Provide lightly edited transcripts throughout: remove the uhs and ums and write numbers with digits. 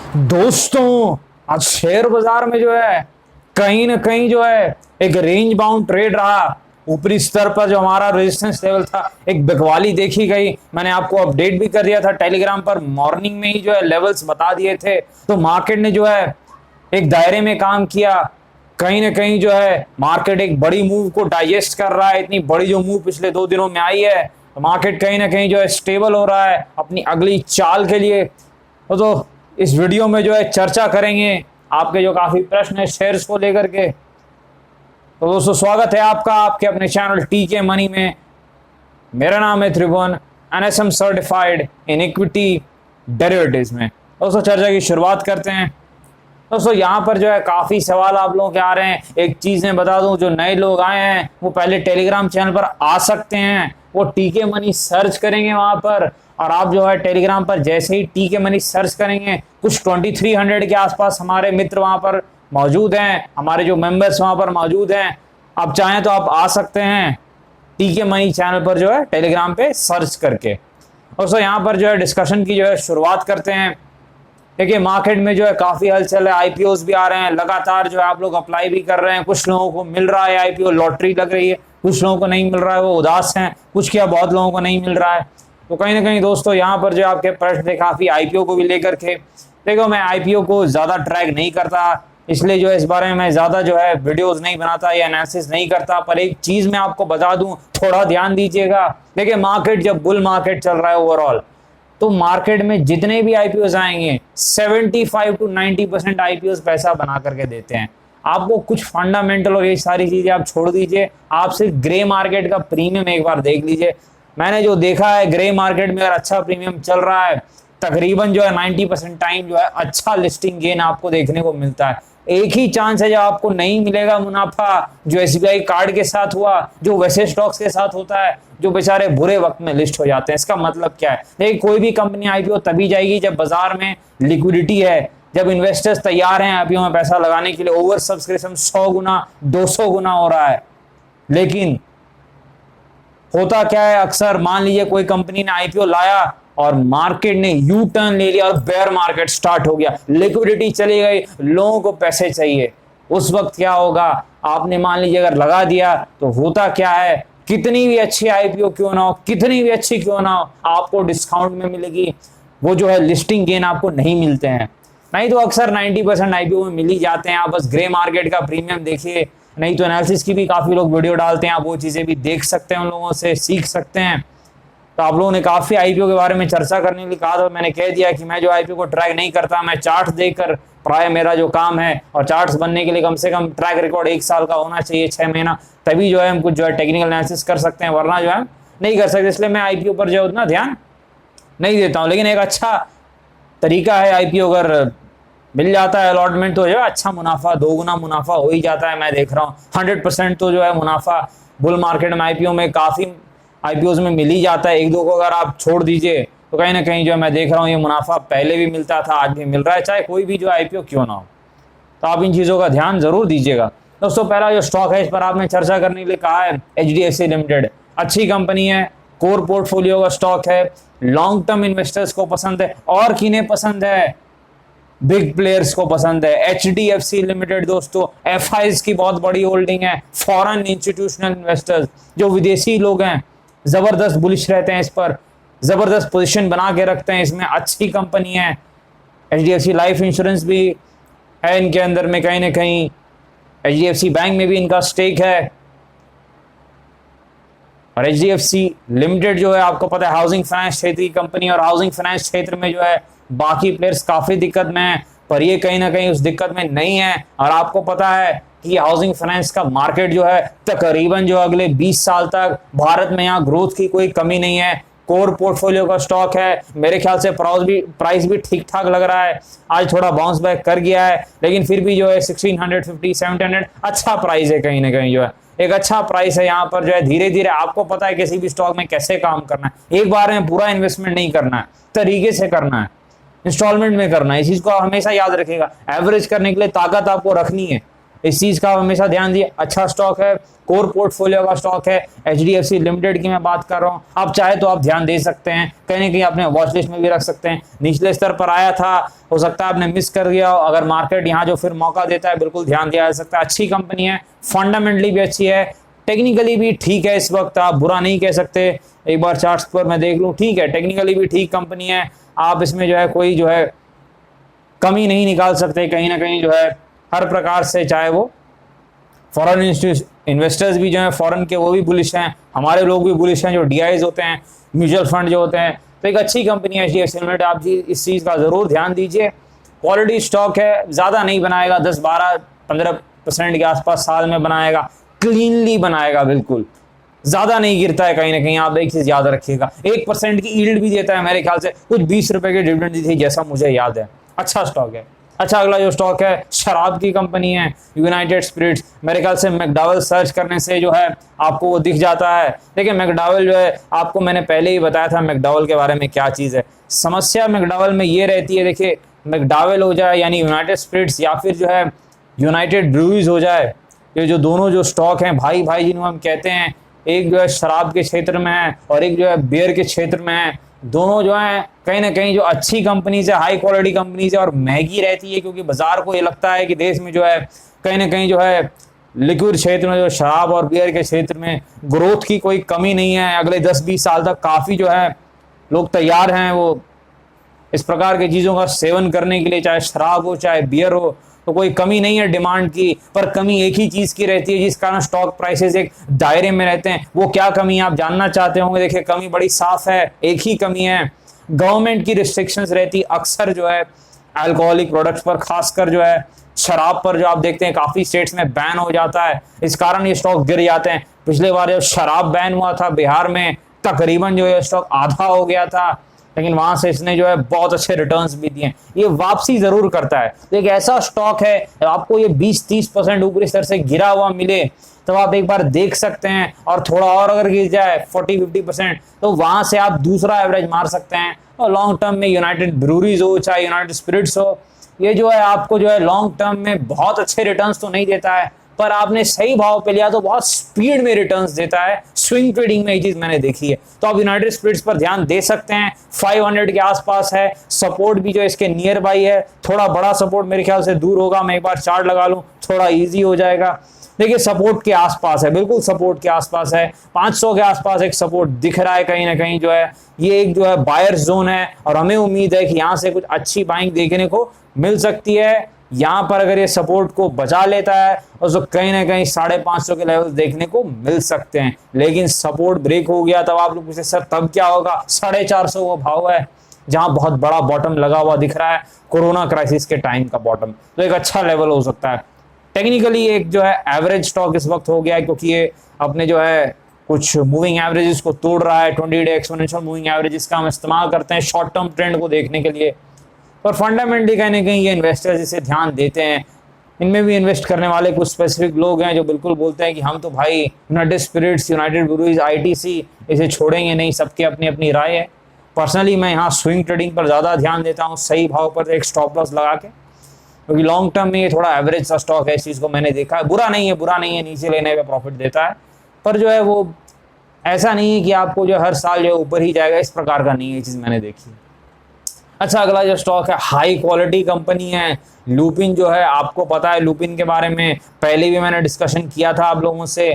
दोस्तों, आज शेयर बाजार में जो है कहीं ना कहीं जो है एक रेंज बाउंड ट्रेड रहा। ऊपरी स्तर पर जो हमारा रेजिस्टेंस लेवल था, एक बिकवाली देखी गई। मैंने आपको अपडेट भी कर दिया था टेलीग्राम पर, मॉर्निंग में ही जो है लेवल्स बता दिए थे। तो मार्केट ने जो है एक दायरे में काम किया। कहीं ना कहीं जो है मार्केट एक बड़ी मूव को डाइजेस्ट कर रहा है। इतनी बड़ी जो मूव पिछले 2 दिनों में आई है, तो मार्केट कहीं ना कहीं जो है स्टेबल हो रहा है अपनी अगली चाल के लिए। तो इस वीडियो में जो है चर्चा करेंगे आपके जो काफी प्रश्न है शेयर्स को लेकर के। तो दोस्तों, स्वागत है आपका आपके अपने चैनल टीके मनी में। मेरा नाम है Tribhuvan, NSM certified in equity derivatives में। दोस्तों, चर्चा की शुरुआत करते हैं। दोस्तों, यहाँ पर जो है काफी सवाल आप लोगों के आ रहे हैं। एक चीज मैं बता दूं, जो नए लोग आए हैं वो पहले टेलीग्राम चैनल पर आ सकते हैं। वो टीके मनी सर्च करेंगे वहां पर, और आप जो है टेलीग्राम पर जैसे ही टीके मनी सर्च करेंगे, कुछ 2300 के आसपास हमारे मित्र वहां पर मौजूद हैं, हमारे जो मेंबर्स वहां पर मौजूद हैं। आप चाहें तो आप आ सकते हैं टीके मनी चैनल पर जो है टेलीग्राम पे सर्च करके। दोस्तों, यहाँ पर जो है डिस्कशन की जो है शुरुआत करते हैं। देखिए, मार्केट में जो है काफी हलचल है। आईपीओस भी आ रहे हैं लगातार, जो है आप लोग अप्लाई भी कर रहे हैं। कुछ लोगों को मिल रहा है आईपीओ, लॉटरी लग रही है। कुछ लोगों को नहीं मिल रहा है, वो उदास हैं। कुछ क्या, बहुत लोगों को नहीं मिल रहा है। तो कहीं ना कहीं दोस्तों, यहाँ पर जो आपके प्रश्न थे काफी आईपीओ को भी लेकर के। देखो, मैं आईपीओ को ज्यादा ट्रैक नहीं करता, इसलिए जो है इस बारे में मैं ज्यादा जो है वीडियोस नहीं बनाता या एनालिसिस नहीं करता। पर एक चीज मैं आपको बता दूं, थोड़ा ध्यान दीजिएगा। देखिए, मार्केट जब बुल मार्केट चल रहा है ओवरऑल, तो मार्केट में जितने भी आईपीओ आएंगे 75 to 90% आईपीओ पैसा बना करके देते हैं आपको। कुछ फंडामेंटल और ये सारी चीजें आप छोड़ दीजिए, आप सिर्फ ग्रे मार्केट का प्रीमियम एक बार देख लीजिए। मैंने जो देखा है, ग्रे मार्केट में अगर अच्छा प्रीमियम चल रहा है, तकरीबन जो है 90% टाइम जो है अच्छा लिस्टिंग गेन आपको देखने को मिलता है। एक ही चांस है जब आपको नहीं मिलेगा मुनाफा, जो एसबीआई कार्ड के साथ हुआ, जो वैसे स्टॉक्स के साथ होता है, जो बेचारे बुरे वक्त में लिस्ट हो जाते हैं। इसका मतलब क्या है? देखिए, कोई भी कंपनी आईपीओ तभी जाएगी जब बाजार में लिक्विडिटी है, जब इन्वेस्टर्स तैयार हैं आईपीओ में पैसा लगाने के लिए। ओवर सब्सक्रिप्शन 100 गुना 200 गुना हो रहा है। लेकिन होता क्या है, अक्सर मान लीजिए कोई कंपनी ने आईपीओ लाया और मार्केट ने यू टर्न ले लिया और बेयर मार्केट स्टार्ट हो गया, लिक्विडिटी चली गई, लोगों को पैसे चाहिए। उस वक्त क्या होगा? आपने मान लीजिए अगर लगा दिया, तो होता क्या है, कितनी भी अच्छी आईपीओ क्यों ना हो, कितनी भी अच्छी क्यों ना हो, आपको डिस्काउंट में मिलेगी। वो जो है लिस्टिंग गेन आपको नहीं मिलते हैं। नहीं तो अक्सर 90% आईपीओ में मिल ही जाते हैं। आप बस ग्रे मार्केट का प्रीमियम देखिए, नहीं तो एनालिसिस की भी काफी लोग वीडियो डालते हैं, आप वो चीजें भी देख सकते हैं, उन लोगों से सीख सकते हैं। तो आप लोगों ने काफी आईपीओ के बारे में चर्चा करने के लिए कहा, तो मैंने कह दिया कि मैं जो आईपीओ को ट्रैक नहीं करता, मैं चार्ट देखकर प्राय मेरा जो काम है। और चार्ट्स बनने के लिए कम से कम ट्रैक रिकॉर्ड 1 साल का होना चाहिए, 6 महीना, तभी जो है हम कुछ जो है टेक्निकल एनालिसिस कर सकते हैं, वरना जो है नहीं कर सकते। इसलिए मैं आईपीओ पर जो है उतना ध्यान नहीं देता हूँ। लेकिन एक अच्छा तरीका है, आईपीओ अगर मिल जाता है अलॉटमेंट, तो जो है अच्छा मुनाफा, 2 गुना मुनाफा हो ही जाता है। मैं देख रहा हूँ 100% तो जो है मुनाफा बुल मार्केट में आईपीओ में काफी आईपीओ में मिल ही जाता है। 1-2 को अगर आप छोड़ दीजिए, तो कहीं ना कहीं जो है मैं देख रहा हूँ ये मुनाफा पहले भी मिलता था, आज भी मिल रहा है, चाहे कोई भी जो आईपीओ क्यों ना हो। तो आप इन चीजों का ध्यान जरूर दीजिएगा। दोस्तों, पहला जो स्टॉक है, इस पर आपने चर्चा करने के लिए कहा है, एचडीएफसी लिमिटेड। अच्छी कंपनी है, कोर पोर्टफोलियो का स्टॉक है, लॉन्ग टर्म इन्वेस्टर्स को पसंद है। और किन्हें पसंद है? बिग प्लेयर्स को पसंद है। एचडीएफसी लिमिटेड दोस्तों एफआईज की बहुत बड़ी होल्डिंग है। फॉरेन इंस्टीट्यूशनल इन्वेस्टर्स, जो विदेशी लोग हैं, जबरदस्त बुलिश रहते हैं इस पर, जबरदस्त पोजीशन बना के रखते हैं इसमें। अच्छी कंपनी है। एचडीएफसी लाइफ इंश्योरेंस भी है इनके अंदर में, कहीं ना कहीं एचडीएफसी बैंक में भी इनका स्टेक है। और एचडीएफसी लिमिटेड जो है, आपको पता है, हाउसिंग फाइनेंस क्षेत्र की कंपनी, और हाउसिंग फाइनेंस क्षेत्र में जो है बाकी प्लेयर्स काफी दिक्कत में हैं, पर ये कहीं ना कहीं उस दिक्कत में नहीं है। और आपको पता है कि हाउसिंग फाइनेंस का मार्केट जो है तकरीबन जो अगले 20 साल तक भारत में यहाँ ग्रोथ की कोई कमी नहीं है। कोर पोर्टफोलियो का स्टॉक है। मेरे ख्याल से प्राइस भी ठीक ठाक लग रहा है। आज थोड़ा बाउंस बैक कर गया है, लेकिन फिर भी जो है 1650 1700 अच्छा प्राइस है। कहीं ना कहीं जो है एक अच्छा प्राइस है। यहाँ पर जो है धीरे धीरे, आपको पता है किसी भी स्टॉक में कैसे काम करना है, एक बार में पूरा इन्वेस्टमेंट नहीं करना है, तरीके से करना है, इंस्टॉलमेंट में करना है। इस चीज को हमेशा याद रखिएगा। एवरेज करने के लिए ताकत आपको रखनी है। इस चीज का हमेशा ध्यान दिए। अच्छा स्टॉक है, कोर पोर्टफोलियो का स्टॉक है। एचडीएफसी लिमिटेड की मैं बात कर रहा हूँ, आप चाहे तो आप ध्यान दे सकते हैं, कहीं ना कहीं अपने वॉच लिस्ट में भी रख सकते हैं। निचले स्तर पर आया था, हो सकता है आपने मिस कर दिया, अगर मार्केट यहाँ जो फिर मौका देता है बिल्कुल ध्यान दिया जा सकता है। अच्छी कंपनी है, फंडामेंटली भी अच्छी है, टेक्निकली भी ठीक है, इस वक्त आप बुरा नहीं कह सकते। एक बार चार्ट्स पर मैं देख लूँ, ठीक है, टेक्निकली भी ठीक कंपनी है, आप इसमें जो है कोई जो है कमी नहीं निकाल सकते। कहीं ना कहीं जो है हर प्रकार से, चाहे वो फॉरेन इन्वेस्टर्स भी जो है फॉरेन के वो भी बुलिश हैं, हमारे लोग भी बुलिश हैं, जो डीआईज होते हैं, म्यूचुअल फंड जो होते हैं। तो एक अच्छी कंपनी है एचडीएफसी लिमिटेड, आप जी इस चीज़ का ज़रूर ध्यान दीजिए। क्वालिटी स्टॉक है, ज़्यादा नहीं बनाएगा, 10-12-15% के आसपास साल में बनाएगा, क्लीनली बनाएगा, बिल्कुल ज़्यादा नहीं गिरता है कहीं ना कहीं। आप एक चीज़ याद रखिएगा, 1% की यील्ड भी देता है, मेरे ख्याल से कुछ 20 रुपए की डिविडेंड दी थी जैसा मुझे याद है। अच्छा स्टॉक है। अच्छा, अगला जो स्टॉक है शराब की कंपनी है यूनाइटेड स्पिरिट्स। मेरे ख्याल से मैकडॉवेल सर्च करने से जो है आपको वो दिख जाता है। देखिए मैकडॉवेल जो है, आपको मैंने पहले ही बताया था मैकडॉवेल के बारे में क्या चीज़ है। समस्या मैकडॉवेल में ये रहती है, देखिए मैकडॉवेल हो जाए यानी यूनाइटेड स्पिरिट्स, या फिर जो है यूनाइटेड ब्रूइज हो जाए, ये जो दोनों जो स्टॉक हैं भाई भाई जिन्हें हम कहते हैं, एक जो है शराब के क्षेत्र में है और एक जो है बियर के क्षेत्र में है। दोनों जो है कहीं ना कहीं जो अच्छी कंपनीज है, हाई क्वालिटी कंपनीज है और महंगी रहती है, क्योंकि बाजार को ये लगता है कि देश में जो है कहीं ना कहीं जो है लिक्विड क्षेत्र में, जो शराब और बियर के क्षेत्र में ग्रोथ की कोई कमी नहीं है। अगले 10-20 साल तक काफ़ी जो है लोग तैयार हैं वो इस प्रकार की चीज़ों का सेवन करने के लिए, चाहे शराब हो चाहे बियर हो, तो कोई कमी नहीं है डिमांड की। पर कमी एक ही चीज़ की रहती है, जिस कारण स्टॉक प्राइसेस एक दायरे में रहते हैं। वो क्या कमी आप जानना चाहते होंगे। देखिए कमी बड़ी साफ है, एक ही कमी है, गवर्नमेंट की रिस्ट्रिक्शंस रहती अक्सर जो है अल्कोहलिक प्रोडक्ट्स पर, खासकर जो है शराब पर, जो आप देखते हैं काफ़ी स्टेट्स में बैन हो जाता है, इस कारण ये स्टॉक गिर जाते हैं। पिछले बार जब शराब बैन हुआ था बिहार में, तकरीबन जो है स्टॉक आधा हो गया था, लेकिन वहां से इसने जो है बहुत अच्छे रिटर्न्स भी दिए। ये वापसी जरूर करता है, तो एक ऐसा स्टॉक है, आपको ये 20-30% ऊपरी स्तर से गिरा हुआ मिले तो आप एक बार देख सकते हैं, और थोड़ा और अगर गिर जाए 40-50% तो वहां से आप दूसरा एवरेज मार सकते हैं। और लॉन्ग टर्म में यूनाइटेड ब्रूरीज हो चाहे यूनाइटेड स्पिरिट्स हो, ये जो है आपको जो है लॉन्ग टर्म में बहुत अच्छे रिटर्न्स तो नहीं देता है, पर आपने सही भाव पे लिया तो बहुत स्पीड में रिटर्न्स देता है। स्विंग ट्रेडिंग में ये चीज मैंने देखी है, तो आप यूनाइटेड स्पिरिट्स पर ध्यान दे सकते हैं। 500 के आसपास है, सपोर्ट भी जो इसके नियर बाई है, थोड़ा बड़ा सपोर्ट मेरे ख्याल से दूर होगा, मैं एक बार चार्ट लगा लूं थोड़ा इजी हो जाएगा। देखिए सपोर्ट के आसपास है, बिल्कुल सपोर्ट के आसपास है, 500 के आसपास एक सपोर्ट दिख रहा है। कहीं ना कहीं जो है ये एक जो है बायर जोन है, और हमें उम्मीद है कि यहाँ से कुछ अच्छी बाइंग देखने को मिल सकती है। यहाँ पर अगर ये सपोर्ट को बचा लेता है और तो कहीं ना कहीं 550 के लेवल देखने को मिल सकते हैं। लेकिन सपोर्ट ब्रेक हो गया तब आप लोग पूछे सर तब क्या होगा। 450 वो भाव है जहां बहुत बड़ा बॉटम लगा हुआ दिख रहा है, कोरोना क्राइसिस के टाइम का बॉटम, तो एक अच्छा लेवल हो सकता है। टेक्निकली एक जो है एवरेज स्टॉक इस वक्त हो गया है, क्योंकि ये अपने जो है कुछ मूविंग एवरेजेस को तोड़ रहा है। 20 डे एक्सपोनेंशियल मूविंग एवरेजेस का हम इस्तेमाल करते हैं शॉर्ट टर्म ट्रेंड को देखने के लिए, पर फंडामेंटली कहीं ना कहीं ये इन्वेस्टर्स इसे ध्यान देते हैं। इनमें भी इन्वेस्ट करने वाले कुछ स्पेसिफिक लोग हैं जो बिल्कुल बोलते हैं कि हम तो भाई United Spirits, United Breweries, ITC इसे छोड़ेंगे नहीं। सबकी अपनी अपनी राय है। पर्सनली मैं यहाँ स्विंग ट्रेडिंग पर ज़्यादा ध्यान देता हूँ, सही भाव पर एक स्टॉप लॉस लगा के, क्योंकि लॉन्ग टर्म में ये थोड़ा एवरेज सा स्टॉक है। इस चीज़ को मैंने देखा है, बुरा नहीं है, नीचे लेने पे प्रॉफिट देता है, पर जो है वो ऐसा नहीं है कि आपको जो हर साल जो ऊपर ही जाएगा, इस प्रकार का नहीं है, ये चीज़ मैंने देखी। अच्छा, अगला जो स्टॉक है हाई क्वालिटी कंपनी है लुपिन। जो है आपको पता है लुपिन के बारे में पहले भी मैंने डिस्कशन किया था आप लोगों से।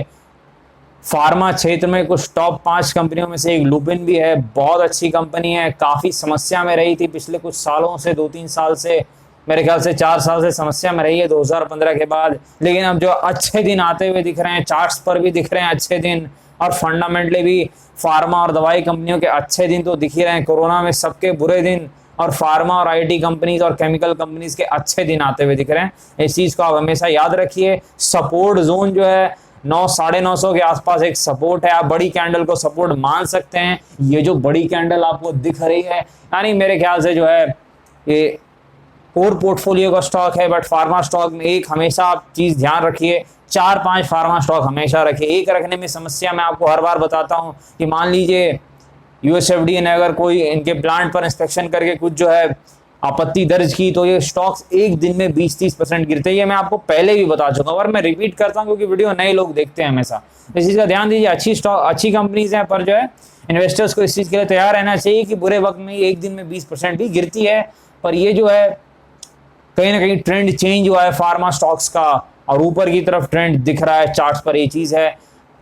फार्मा क्षेत्र में कुछ टॉप 5 कंपनियों में से एक लुपिन भी है। बहुत अच्छी कंपनी है, काफ़ी समस्या में रही थी पिछले कुछ सालों से, 2-3 साल से, मेरे ख्याल से 4 साल से समस्या में रही है 2015 के बाद। लेकिन अब जो अच्छे दिन आते हुए दिख रहे हैं, चार्ट्स पर भी दिख रहे हैं अच्छे दिन, और फंडामेंटली भी फार्मा और दवाई कंपनियों के अच्छे दिन तो दिख ही रहे हैं। कोरोना में सबके बुरे दिन, और फार्मा और आईटी कंपनीज और केमिकल कंपनीज के अच्छे दिन आते हुए दिख रहे हैं। इस चीज़ को आप हमेशा याद रखिए। सपोर्ट जोन जो है 900-950 के आसपास एक सपोर्ट है, आप बड़ी कैंडल को सपोर्ट मान सकते हैं। ये जो बड़ी कैंडल आपको दिख रही है, यानी मेरे ख्याल से जो है ये कोर पोर्टफोलियो का स्टॉक है, बट फार्मा स्टॉक में एक हमेशा आप चीज़ ध्यान रखिए, 4-5 फार्मा स्टॉक हमेशा रखिए। एक रखने में समस्या मैं आपको हर बार बताता हूँ कि मान लीजिए यूएसएफडीए ने अगर कोई इनके प्लांट पर इंस्पेक्शन करके कुछ जो है आपत्ति दर्ज की तो ये स्टॉक्स एक दिन में 20-30% गिरते हैं। ये मैं आपको पहले भी बता चुका हूं और मैं रिपीट करता हूं क्योंकि वीडियो नए लोग देखते हैं हमेशा। इस चीज का ध्यान दीजिए, अच्छी कंपनीज हैं, पर जो है इन्वेस्टर्स को इस चीज के लिए तैयार रहना चाहिए कि बुरे वक्त में एक दिन में 20% भी गिरती है। पर ये जो है कहीं ना कहीं ट्रेंड चेंज हुआ है फार्मा स्टॉक्स का और ऊपर की तरफ ट्रेंड दिख रहा है चार्ट्स पर। ये चीज है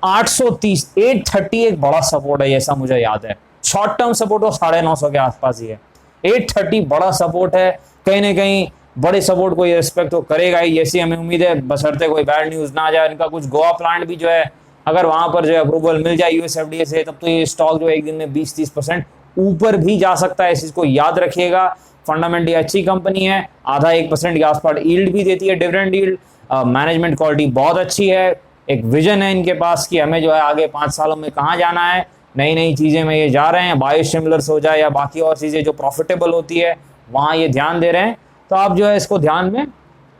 830 830 एक बड़ा सपोर्ट है ऐसा मुझे याद है। शॉर्ट टर्म सपोर्ट वो 950 के आसपास ही है। 830 बड़ा सपोर्ट है, कहीं ना कहीं बड़े सपोर्ट को ये रिस्पेक्ट तो करेगा ही, जैसी हमें उम्मीद है, बशर्ते कोई बैड न्यूज ना आ जाए। इनका कुछ गोवा प्लांट भी जो है अगर वहां पर जो है अप्रूवल मिल जाए यूएसएफडीए से, तब तो ये स्टॉक जो है एक दिन में 20-30% ऊपर भी जा सकता है। इस चीज को याद रखिएगा। फंडामेंटली अच्छी कंपनी है, आधा 1% के आसपास यील्ड भी देती है, डिविडेंड यील्ड। मैनेजमेंट क्वालिटी बहुत अच्छी है, एक विजन है इनके पास कि हमें जो है आगे 5 सालों में कहाँ जाना है, नई नई चीजें में ये जा रहे हैं, बायोसिमिलर्स हो जाए या बाकी और चीजें जो प्रॉफिटेबल होती है वहां ये ध्यान दे रहे हैं। तो आप जो है इसको ध्यान में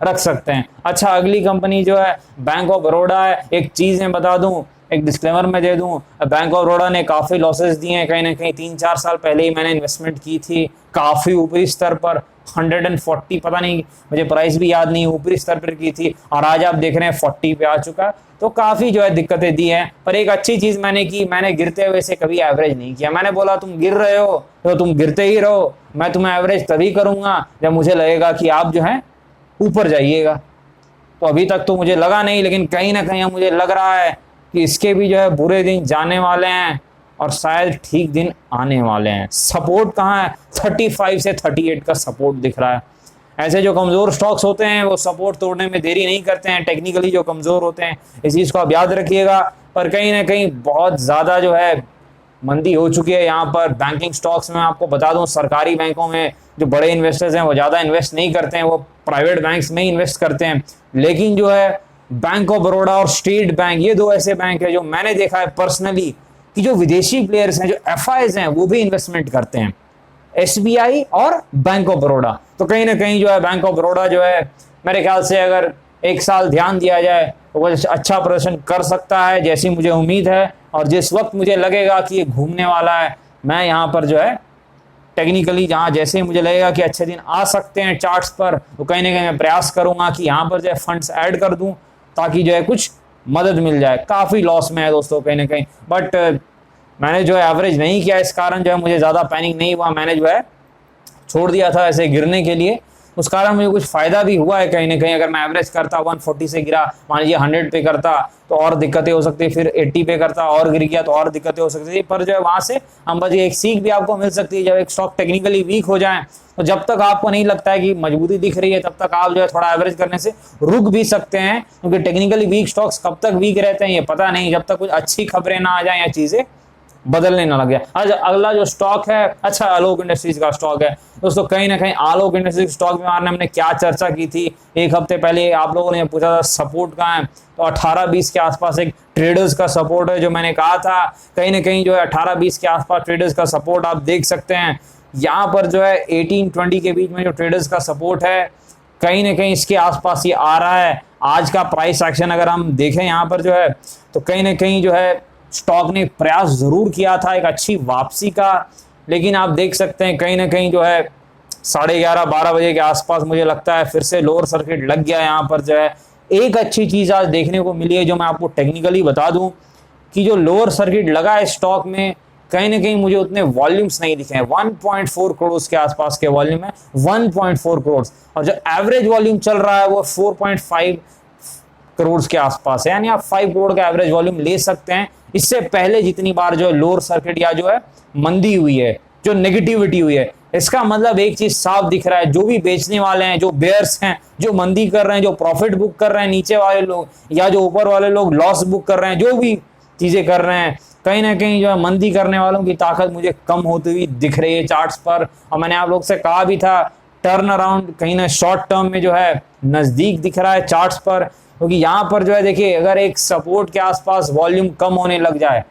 रख सकते हैं। अच्छा, अगली कंपनी जो है बैंक ऑफ बड़ौदा है। एक चीज मैं बता दूं, एक डिस्क्लेमर मैं दे दूं, बैंक ऑफ बड़ौदा ने काफी लॉसेस दिए हैं। कहीं ना कहीं 3-4 साल पहले ही मैंने इन्वेस्टमेंट की थी काफी ऊपरी स्तर पर, 140 पता नहीं मुझे प्राइस भी याद नहीं, ऊपरी स्तर पर की थी और आज आप देख रहे हैं 40 पे आ चुका। तो काफी जो है दिक्कतें दी हैं। पर एक अच्छी चीज मैंने की, मैंने गिरते हुए से कभी एवरेज नहीं किया। मैंने बोला तुम गिर रहे हो तो तुम गिरते ही रहो, मैं तुम्हें एवरेज तभी करूंगा जब मुझे लगेगा कि आप जो है ऊपर जाइएगा। तो अभी तक तो मुझे लगा नहीं, लेकिन कहीं ना कहीं मुझे लग रहा है कि इसके भी जो है बुरे दिन जाने वाले हैं और शायद ठीक दिन आने वाले हैं। सपोर्ट कहाँ है? 35 से 38 का सपोर्ट दिख रहा है। ऐसे जो कमजोर स्टॉक्स होते हैं वो सपोर्ट तोड़ने में देरी नहीं करते हैं, टेक्निकली जो कमजोर होते हैं, इस चीज को आप याद रखिएगा। पर कहीं ना कहीं बहुत ज्यादा जो है मंदी हो चुकी है यहाँ पर बैंकिंग स्टॉक्स में। आपको बता दूं, सरकारी बैंकों में जो बड़े इन्वेस्टर्स हैं वो ज्यादा इन्वेस्ट नहीं करते हैं, वो प्राइवेट बैंक्स में ही इन्वेस्ट करते हैं। लेकिन जो है बैंक ऑफ बड़ौदा और स्टेट बैंक, ये दो ऐसे बैंक है जो मैंने देखा है पर्सनली कि जो विदेशी प्लेयर्स हैं, जो एफआईज हैं, वो भी इन्वेस्टमेंट करते हैं, एसबीआई और बैंक ऑफ बड़ौदा। तो कहीं ना कहीं जो है बैंक ऑफ बड़ौदा जो है मेरे ख्याल से अगर एक साल ध्यान दिया जाए तो वो अच्छा प्रदर्शन कर सकता है जैसी मुझे उम्मीद है। और जिस वक्त मुझे लगेगा कि ये घूमने वाला है, मैं यहाँ पर जो है टेक्निकली जहाँ जैसे ही मुझे लगेगा कि अच्छे दिन आ सकते हैं चार्ट्स पर, तो कहीं ना कहीं मैं प्रयास करूंगा कि यहाँ पर जो है फंड्स ऐड कर दूं ताकि जो है कुछ मदद मिल जाए। काफ़ी लॉस में है दोस्तों कहीं ना कहीं, बट मैंने जो है एवरेज नहीं किया, इस कारण जो है मुझे ज़्यादा पैनिक नहीं हुआ। मैंने जो है छोड़ दिया था ऐसे गिरने के लिए, उस कारण मुझे कुछ फायदा भी हुआ है कहीं ना कहीं। अगर मैं एवरेज करता 140 से गिरा, मान लीजिए 100 पे करता तो और दिक्कतें हो सकती है, फिर 80 पे करता और गिर गया तो और दिक्कतें हो सकती है। पर जो है वहां से हम बस एक सीख भी आपको मिल सकती है, जब एक स्टॉक टेक्निकली वीक हो जाए तो जब तक आपको नहीं लगता है कि मजबूती दिख रही है तब तक आप जो है थोड़ा एवरेज करने से रुक भी सकते हैं, क्योंकि टेक्निकली वीक स्टॉक्स कब तक वीक रहते हैं ये पता नहीं, जब तक कुछ अच्छी खबरें ना आ जाए या चीजें बदलने ना लग गया। आज अगला जो स्टॉक है, अच्छा आलोक इंडस्ट्रीज का स्टॉक है दोस्तों। कहीं ना कहीं आलोक इंडस्ट्रीज स्टॉक में हमने क्या चर्चा की थी एक हफ्ते पहले, आप लोगों ने पूछा था सपोर्ट कहाँ है, तो 18-20 के आसपास एक ट्रेडर्स का सपोर्ट है जो मैंने कहा था। कहीं ना कहीं जो है 18-20 के आसपास ट्रेडर्स का सपोर्ट आप देख सकते हैं। यहाँ पर जो है 18-20 के बीच में जो ट्रेडर्स का सपोर्ट है, कहीं ना कहीं इसके आसपास ये आ रहा है। आज का प्राइस एक्शन अगर हम देखें यहाँ पर जो है, तो कहीं ना कहीं जो है स्टॉक ने प्रयास जरूर किया था एक अच्छी वापसी का, लेकिन आप देख सकते हैं कहीं ना कहीं जो है 11:30-12 बजे के आसपास मुझे लगता है फिर से लोअर सर्किट लग गया। यहाँ पर जो है एक अच्छी चीज आज देखने को मिली है जो मैं आपको टेक्निकली बता दूं कि जो लोअर सर्किट लगा है स्टॉक में, कहीं ना कहीं मुझे उतने वॉल्यूम्स नहीं दिखे हैं। 1.4 करोड़ के आसपास के वॉल्यूम है, 1.4 करोड़, और जो एवरेज वॉल्यूम चल रहा है वो 4.5 करोड़ के आसपास है, यानी आप 5 करोड़ का एवरेज वॉल्यूम ले सकते हैं। इससे पहले जितनी बार जो है लोअर सर्किट या जो है मंदी हुई है, जो नेगेटिविटी हुई है, इसका मतलब एक चीज साफ दिख रहा है, जो भी बेचने वाले हैं, जो बेयर्स हैं, जो मंदी कर रहे हैं, जो प्रॉफिट बुक कर रहे हैं नीचे वाले लोग, या जो ऊपर वाले लोग लॉस बुक कर रहे हैं, जो भी चीजें कर रहे हैं, कहीं ना कहीं जो है मंदी करने वालों की ताकत मुझे कम होती हुई दिख रही है चार्ट्स पर। और मैंने आप लोग से कहा भी था टर्न अराउंड कहीं ना शॉर्ट टर्म में जो है नजदीक दिख रहा है चार्ट्स पर, क्योंकि यहाँ पर जो है देखिए अगर एक सपोर्ट के आसपास वॉल्यूम कम होने लग जाए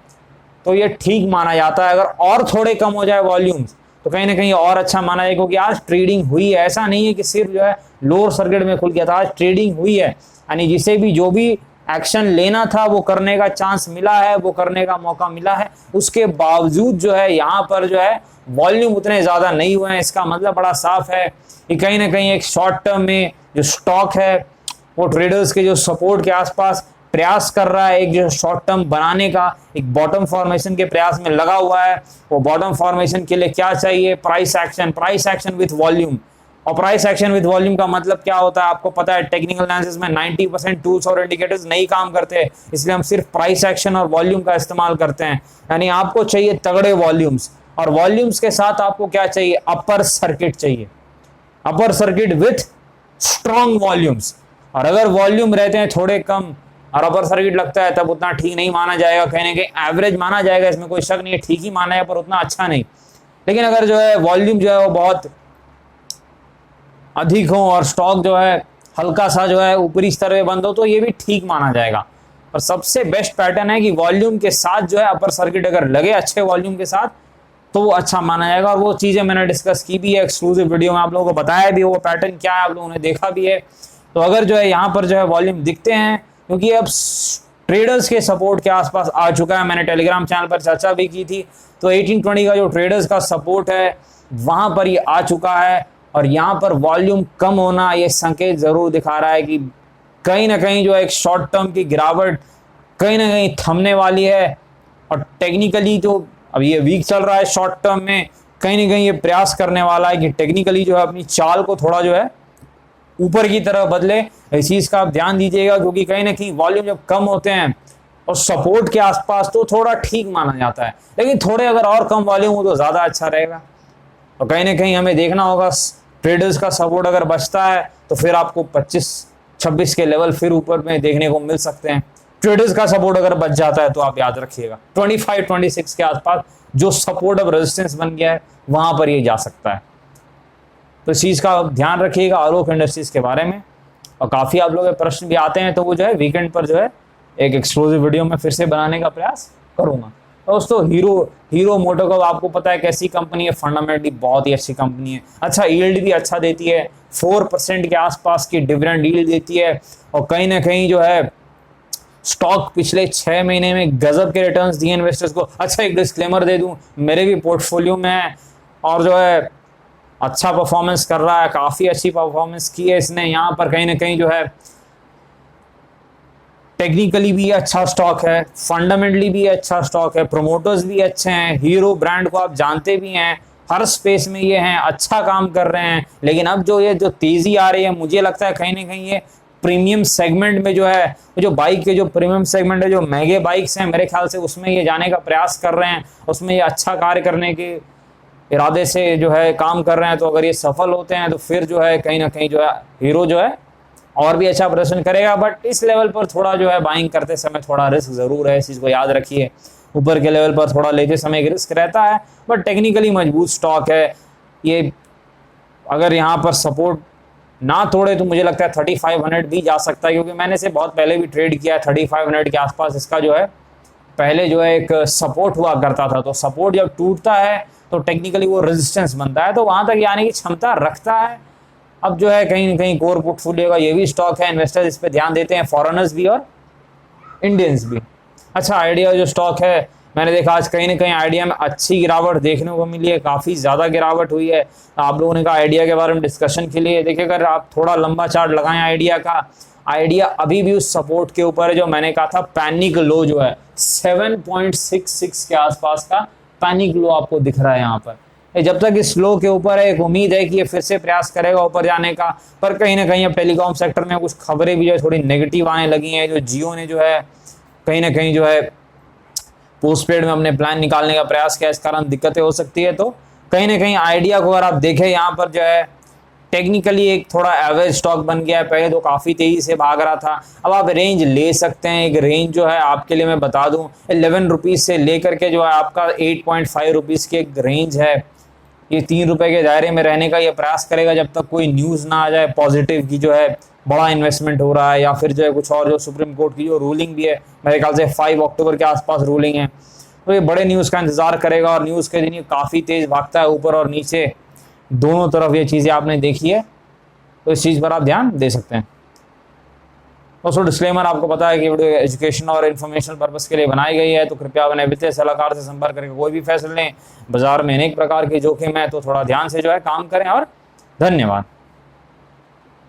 तो ये ठीक माना जाता है। अगर और थोड़े कम हो जाए वॉल्यूम तो कहीं ना कहीं और अच्छा माना जाए, क्योंकि आज ट्रेडिंग हुई है, ऐसा नहीं है कि सिर्फ जो है लोअर सर्किट में खुल गया था, आज ट्रेडिंग हुई है। यानी जिसे भी जो भी एक्शन लेना था वो करने का चांस मिला है, वो करने का मौका मिला है, उसके बावजूद जो है यहाँ पर जो है वॉल्यूम उतने ज्यादा नहीं हुए हैं। इसका मतलब बड़ा साफ है कि कहीं ना कहीं एक शॉर्ट टर्म में जो स्टॉक है वो ट्रेडर्स के जो सपोर्ट के आसपास प्रयास कर रहा है, एक जो शॉर्ट टर्म बनाने का, एक बॉटम फॉर्मेशन के प्रयास में लगा हुआ है। वो बॉटम फॉर्मेशन के लिए क्या चाहिए? Price action with volume. और प्राइस एक्शन विद वॉल्यूम का मतलब क्या होता है आपको पता है, टेक्निकल एनालिसिस में 90% टूल्स और इंडिकेटर्स नहीं काम करते, इसलिए हम सिर्फ प्राइस एक्शन और वॉल्यूम का इस्तेमाल करते हैं। यानी आपको चाहिए तगड़े वॉल्यूम्स, और वॉल्यूम्स के साथ आपको क्या चाहिए? अपर सर्किट चाहिए, upper circuit with strong volumes. और अगर वॉल्यूम रहते हैं थोड़े कम और अपर सर्किट लगता है तब उतना ठीक नहीं माना जाएगा, कहने के एवरेज माना जाएगा, इसमें कोई शक नहीं है, ठीक ही माना है पर उतना अच्छा नहीं। लेकिन अगर जो है वॉल्यूम जो है वो बहुत अधिक हो और स्टॉक जो है हल्का सा जो है ऊपरी स्तर पे बंद हो तो ये भी ठीक माना जाएगा। और सबसे बेस्ट पैटर्न है कि वॉल्यूम के साथ जो है अपर सर्किट अगर लगे अच्छे वॉल्यूम के साथ तो वो अच्छा माना जाएगा। और वो चीज़ें मैंने डिस्कस की भी है एक्सक्लूसिव वीडियो में, आप लोगों को बताया भी वो पैटर्न क्या है, आप लोगों ने देखा भी है। तो अगर जो है यहाँ पर जो है वॉल्यूम दिखते हैं, क्योंकि अब ट्रेडर्स के सपोर्ट के आसपास आ चुका है, मैंने टेलीग्राम चैनल पर चर्चा भी की थी, तो 1820 का जो ट्रेडर्स का सपोर्ट है वहां पर ये आ चुका है। और यहाँ पर वॉल्यूम कम होना ये संकेत जरूर दिखा रहा है कि कहीं ना कहीं जो एक शॉर्ट टर्म की गिरावट कहीं ना कहीं थमने वाली है। और टेक्निकली जो अब ये वीक चल रहा है शॉर्ट टर्म में, कहीं ना कहीं ये प्रयास करने वाला है कि टेक्निकली जो है अपनी चाल को थोड़ा जो है ऊपर की तरफ बदले। इस चीज का आप ध्यान दीजिएगा, क्योंकि कहीं ना कहीं वॉल्यूम जब कम होते हैं और सपोर्ट के आसपास तो थोड़ा ठीक माना जाता है, लेकिन थोड़े अगर और कम वॉल्यूम हो तो ज्यादा अच्छा रहेगा। और कहीं ना कहीं हमें देखना होगा ट्रेडर्स का सपोर्ट अगर बचता है तो फिर आपको 25-26 के लेवल फिर ऊपर में देखने को मिल सकते हैं। ट्रेडर्स का सपोर्ट अगर बच जाता है तो आप याद रखिएगा 25-26 के आसपास जो सपोर्ट अब रेजिस्टेंस बन गया है वहां पर ये जा सकता है। तो इस चीज का ध्यान रखिएगा आलोक इंडस्ट्रीज के बारे में। और काफी आप लोगों के प्रश्न भी आते हैं, तो वो जो है वीकेंड पर जो है एक एक्सक्लूसिव वीडियो में फिर से बनाने का प्रयास करूंगा। दोस्तों हीरो मोटोकॉर्प आपको पता है कैसी कंपनी है, फंडामेंटली बहुत ही अच्छी कंपनी है, अच्छा यील्ड भी अच्छा देती है, 4% के आसपास की डिविडेंड यील्ड देती है। और कहीं ना कहीं जो है स्टॉक पिछले 6 महीने में गजब के रिटर्न्स दिए इन्वेस्टर्स को। अच्छा एक डिस्क्लेमर दे दूं, मेरे भी पोर्टफोलियो में है और जो है अच्छा परफॉर्मेंस कर रहा है, काफी अच्छी परफॉर्मेंस की है इसने। यहाँ पर कहीं ना कहीं जो है टेक्निकली भी अच्छा स्टॉक है, फंडामेंटली भी अच्छा स्टॉक है, प्रोमोटर्स भी अच्छे हैं, हीरो ब्रांड को आप जानते भी हैं, हर स्पेस में ये हैं, अच्छा काम कर रहे हैं। लेकिन अब जो ये जो तेजी आ रही है, मुझे लगता है कहीं ना कहीं ये प्रीमियम सेगमेंट में जो है, जो बाइक के जो प्रीमियम सेगमेंट है, जो महंगे बाइक्स हैं, मेरे ख्याल से उसमें ये जाने का प्रयास कर रहे हैं, उसमें ये अच्छा कार्य करने के इरादे से जो है काम कर रहे हैं। तो अगर ये सफल होते हैं तो फिर जो है कहीं ना कहीं जो है हीरो जो है और भी अच्छा प्रदर्शन करेगा। बट इस लेवल पर थोड़ा जो है बाइंग करते समय थोड़ा रिस्क जरूर है, इस चीज को याद रखिए। ऊपर के लेवल पर थोड़ा लेते समय एक रिस्क रहता है, बट टेक्निकली मजबूत स्टॉक है ये। अगर यहाँ पर सपोर्ट ना तोड़े तो मुझे लगता है 3500 भी जा सकता है, क्योंकि मैंने इसे बहुत पहले भी ट्रेड किया है। 3500 के आसपास इसका जो है पहले जो है एक सपोर्ट हुआ करता था, तो सपोर्ट जब टूटता है तो टेक्निकली वो रेजिस्टेंस बनता है, तो वहां तक आने की क्षमता रखता है। अब जो है कहीं ना कहीं कोर पोर्टफोलियो का ये भी स्टॉक है, इन्वेस्टर्स इस पे ध्यान देते हैं, फॉरेनर्स भी और इंडियंस भी। अच्छा आइडिया जो स्टॉक है, मैंने देखा आज कहीं ना कहीं आइडिया में अच्छी गिरावट देखने को मिली है, काफ़ी ज़्यादा गिरावट हुई है। आप लोगों ने कहा आइडिया के बारे में डिस्कशन के लिए, देखिए अगर आप थोड़ा लंबा चार्ट लगाएं आइडिया का, आइडिया अभी भी उस सपोर्ट के ऊपर है जो मैंने कहा था पैनिक लो जो है 7.66 के आसपास का पैनिक लो आपको दिख रहा है यहाँ पर। जब तक इस लो के ऊपर है, एक उम्मीद है कि ये फिर से प्रयास करेगा ऊपर जाने का। पर कहीं ना कहीं अब टेलीकॉम सेक्टर में कुछ खबरें भी जो है थोड़ी नेगेटिव आने लगी हैं, जो जियो ने जो है कहीं ना कहीं जो है पोस्टपेड में अपने प्लान निकालने का प्रयास किया, इस कारण दिक्कतें हो सकती है। तो कहीं ना कहीं आइडिया को अगर आप देखें यहाँ पर जो है टेक्निकली एक थोड़ा एवरेज स्टॉक बन गया है, पहले तो काफ़ी तेज़ी से भाग रहा था। अब आप रेंज ले सकते हैं, एक रेंज जो है आपके लिए मैं बता दूं 11 रुपीज़ से लेकर के जो है आपका 8.5 रुपीज़ की एक रेंज है। ये 3 रुपए के दायरे में रहने का ये प्रयास करेगा जब तक कोई न्यूज़ ना आ जाए पॉजिटिव की जो है बड़ा इन्वेस्टमेंट हो रहा है, या फिर जो है कुछ और, जो सुप्रीम कोर्ट की जो रूलिंग भी है मेरे ख्याल से 5 अक्टूबर के आसपास रूलिंग है, तो ये बड़े न्यूज़ का इंतजार करेगा। और न्यूज़ के दिन ये काफ़ी तेज़ भागता है ऊपर और नीचे दोनों तरफ, ये चीज़ें आपने देखी है, तो इस चीज़ पर आप ध्यान दे सकते हैं। दोस्तों डिस्क्लेमर आपको पता है कि वीडियो एजुकेशन और इन्फॉर्मेशन पर्पस के लिए बनाई गई है, तो कृपया अपने वित्तीय सलाहकार से संपर्क करके कोई भी फैसले लें। बाजार में अनेक प्रकार के जोखिम है, तो थोड़ा ध्यान से जो है काम करें। और धन्यवाद।